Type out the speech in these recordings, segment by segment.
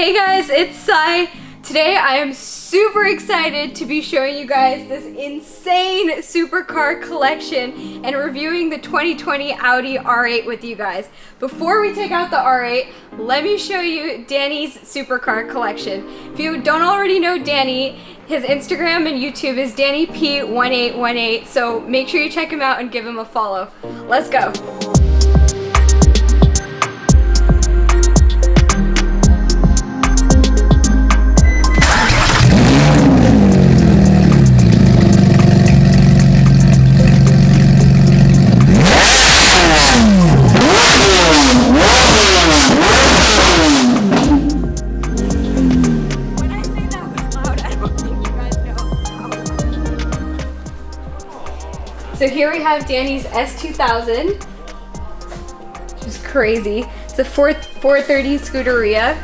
Hey guys, it's Sai. Today I am super excited to be showing you guys this insane supercar collection and reviewing the 2020 Audi R8 with you guys. Before we take out the R8, let me show you Danny's supercar collection. If you don't already know Danny, his Instagram and YouTube is DannyP1818, so make sure you check him out and give him a follow. Let's go. So here we have Danny's S2000, which is crazy. It's a 430 Scuderia.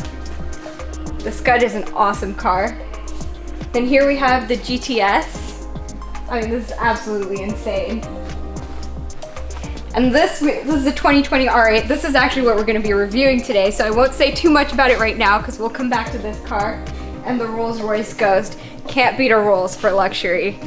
The Scud is an awesome car. Then here we have the GTS. I mean, this is absolutely insane. And this is the 2020 R8. This is actually what we're going to be reviewing today, so I won't say too much about it right now because we'll come back to this car. And the Rolls-Royce Ghost. Can't beat a Rolls for luxury.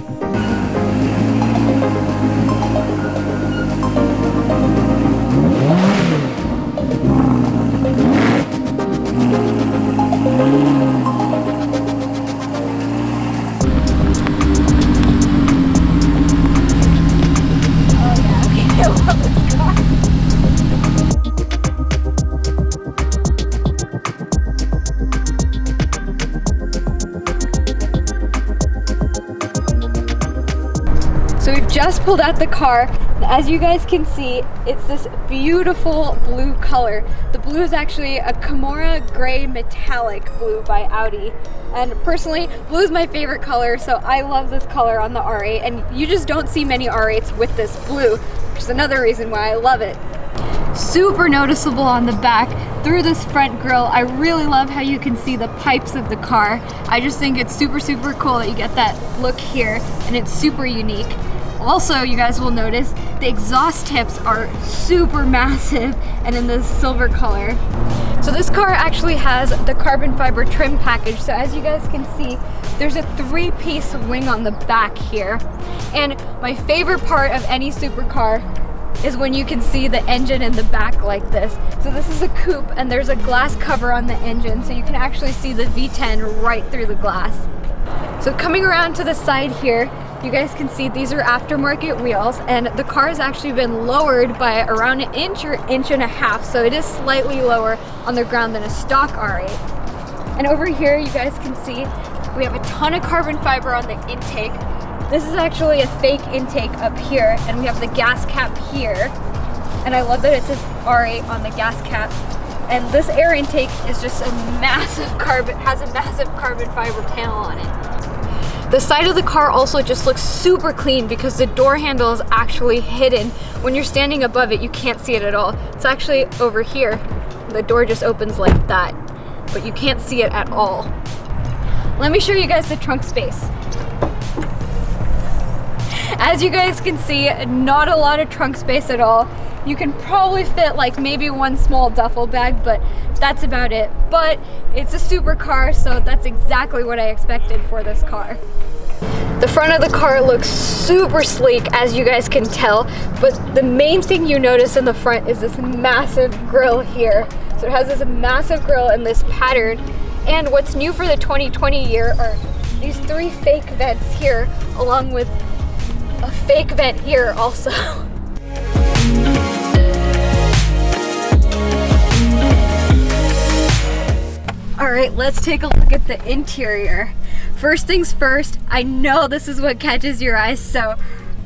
So we've just pulled out the car, and as you guys can see, it's this beautiful blue color. The blue is actually a Camorra Gray Metallic blue by Audi. And personally, blue is my favorite color, so I love this color on the R8, and you just don't see many R8s with this blue, which is another reason why I love it. Super noticeable on the back through this front grille. I really love how you can see the pipes of the car. I just think it's super cool that you get that look here, and it's super unique. Also, you guys will notice the exhaust tips are super massive and in this silver color. So this car actually has the carbon fiber trim package. So as you guys can see, there's a 3-piece wing on the back here. And my favorite part of any supercar is when you can see the engine in the back like this. So this is a coupe and there's a glass cover on the engine, so you can actually see the V10 right through the glass. So coming around to the side here, you guys can see these are aftermarket wheels, and the car has actually been lowered by around an inch or inch and a half, so it is slightly lower on the ground than a stock R8. And over here you guys can see we have a ton of carbon fiber on the intake. This is actually a fake intake up here, and we have the gas cap here. And I love that it says R8 on the gas cap. And this air intake is just a massive has a massive carbon fiber panel on it. The side of the car also just looks super clean because the door handle is actually hidden. When you're standing above it, you can't see it at all. It's actually over here. The door just opens like that, but you can't see it at all. Let me show you guys the trunk space. As you guys can see, not a lot of trunk space at all. You can probably fit like maybe one small duffel bag, but that's about it. But it's a supercar, so that's exactly what I expected for this car. The front of the car looks super sleek, as you guys can tell, but the main thing you notice in the front is this massive grille here. So it has this massive grille and this pattern. And what's new for the 2020 year are these 3 fake vents here, along with a fake vent here also. All right, let's take a look at the interior. First things first, I know this is what catches your eyes, so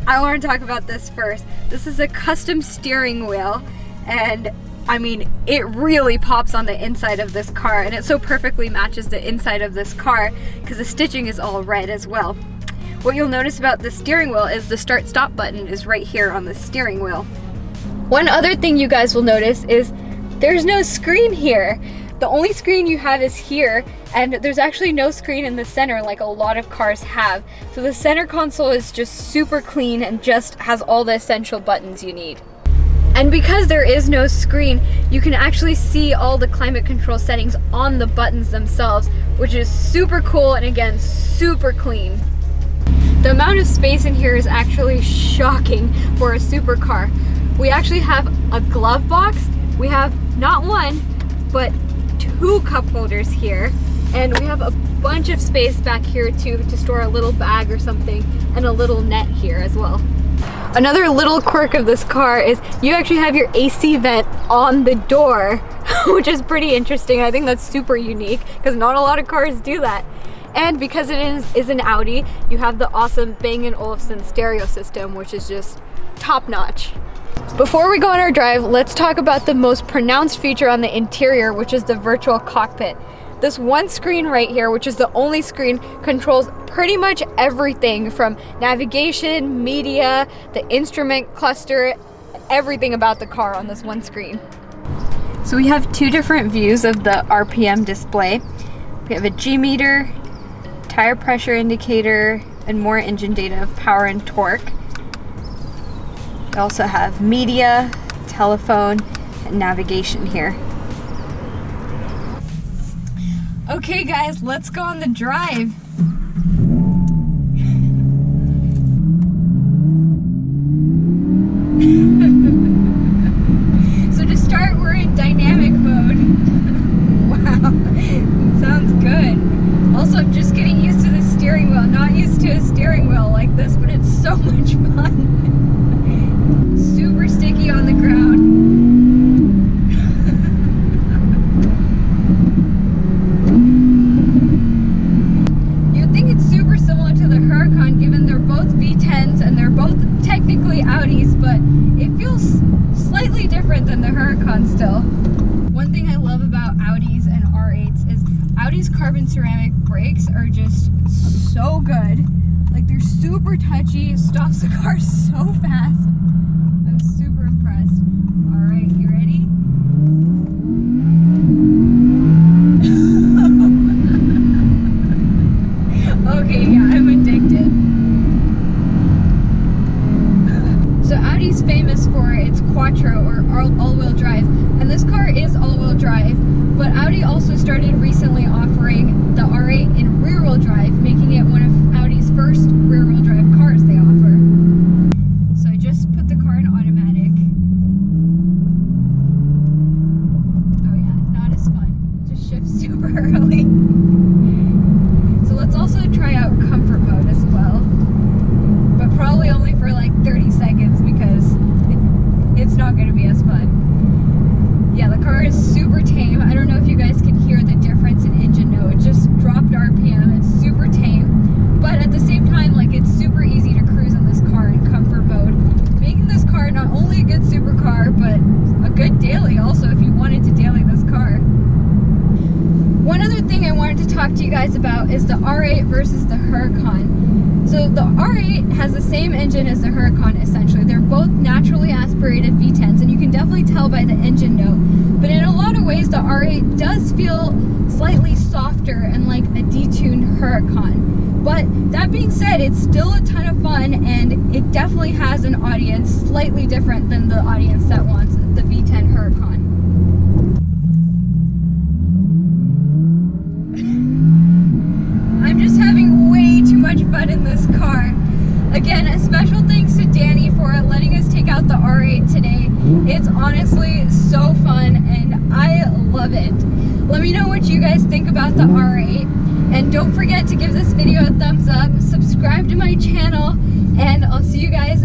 I want to talk about this first. This is a custom steering wheel, and I mean, it really pops on the inside of this car, and it so perfectly matches the inside of this car because the stitching is all red as well. What you'll notice about the steering wheel is the start-stop button is right here on the steering wheel. One other thing you guys will notice is there's no screen here. The only screen you have is here, and there's actually no screen in the center like a lot of cars have. So the center console is just super clean and just has all the essential buttons you need. And because there is no screen, you can actually see all the climate control settings on the buttons themselves, which is super cool and again, super clean. The amount of space in here is actually shocking for a supercar. We actually have a glove box. We have not one, but 2 cup holders here. And we have a bunch of space back here too to store a little bag or something, and a little net here as well. Another little quirk of this car is you actually have your AC vent on the door, which is pretty interesting. I think that's super unique because not a lot of cars do that. And because it is an Audi, you have the awesome Bang & Olufsen stereo system, which is just top notch. Before we go on our drive, let's talk about the most pronounced feature on the interior, which is the virtual cockpit. This one screen right here, which is the only screen, controls pretty much everything from navigation, media, the instrument cluster, everything about the car on this one screen. So we have 2 different views of the RPM display. We have a G meter, tire pressure indicator, and more engine data of power and torque. We also have media, telephone, and navigation here. Okay guys, let's go on the drive. So to start, we're in dynamic mode. Wow, sounds good. Also, I'm just getting used to the steering wheel. Not used to a steering wheel like this, but it's so much fun. Super sticky on the ground. Huracan, given they're both V10s and they're both technically Audis, but it feels slightly different than the Huracan still. One thing I love about Audis and R8s is Audi's carbon ceramic brakes are just so good. Like, they're super touchy, stops the car so fast. I'm super impressed. All right, you ready? Okay, yeah, I'm addicted. So Audi's famous for its quattro or all-wheel drive, and this car is all-wheel drive, but Audi also started recently offering the R8 in rear-wheel drive, making it one of Audi's first rear-wheel drive cars they offer. So I just put the car in automatic. Oh yeah, not as fun. Just shifts super early. Let's also try out comfort mode as well, but probably only for like 30 seconds because it's not going to be as fun. Yeah, the car is super tame. I don't know if you guys can hear the difference in engine note. It just dropped RPM. It's super tame, but at the same time, like, it's super easy to cruise in this car in comfort mode, making this car not only a good supercar, but a good daily also if you wanted to daily this car. One other thing I wanted to talk to you guys about is the R8 versus the Huracan. So the R8 has the same engine as the Huracan essentially. They're both naturally aspirated V10s, and you can definitely tell by the engine note. But in a lot of ways, the R8 does feel slightly softer and like a detuned Huracan. But that being said, it's still a ton of fun, and it definitely has an audience slightly different than the audience that wants the V10 Huracan. I'm just having way too much fun in this car. Again, a special thanks to Danny for letting us take out the R8 today. It's honestly so fun and I love it. Let me know what you guys think about the R8, and don't forget to give this video a thumbs up, subscribe to my channel, and I'll see you guys